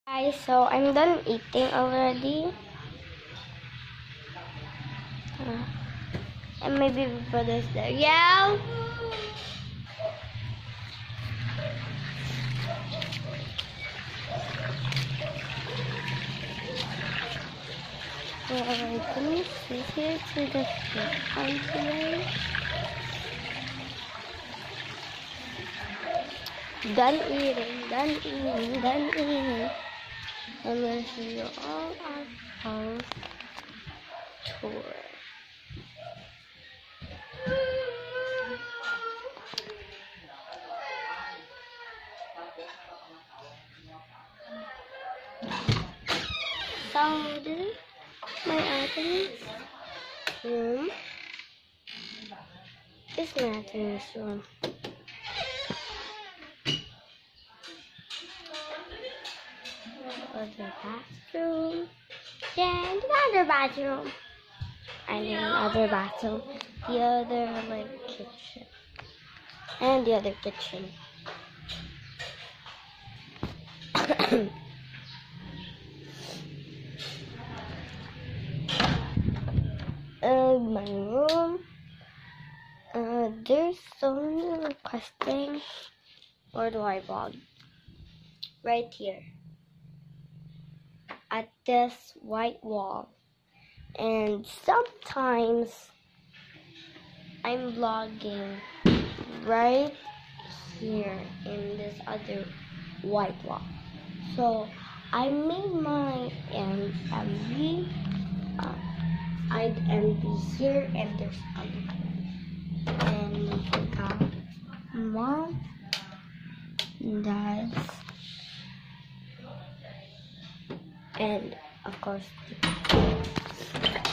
Guys, so I'm done eating already. And maybe we put this there. Yeah. Alright, let me see here to the front today. Done eating, done eating, done eating. I'm gonna show you all our house tour. So this is my Anthony's room. This is my Anthony's room. Other bathroom. Then another bathroom. And then another bathroom. The other like kitchen. And the other kitchen. My room. There's someone requesting, where do I vlog? Right here. At this white wall. And sometimes I'm vlogging right here in this other white wall. So I made my MV. I'd MV here, and there's other. And we got mom, dad, and of course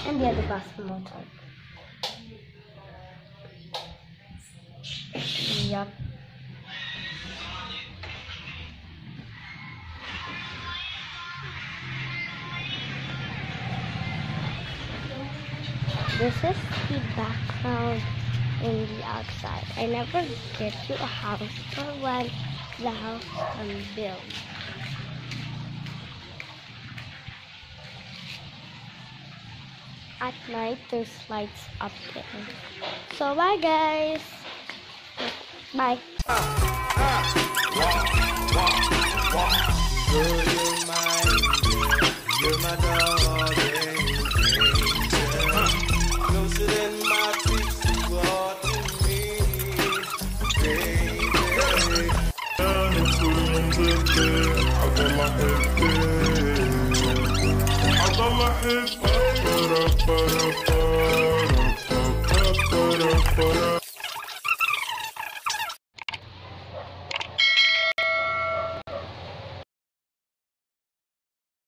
and the other basketball type. Yup. This is the background in the outside. I never get you a house for when the house can build. At night, there's lights up there. So bye guys. Bye. You're my dog, closer than my feet, you are to me, baby. Down into the I got my head there. I got my head there.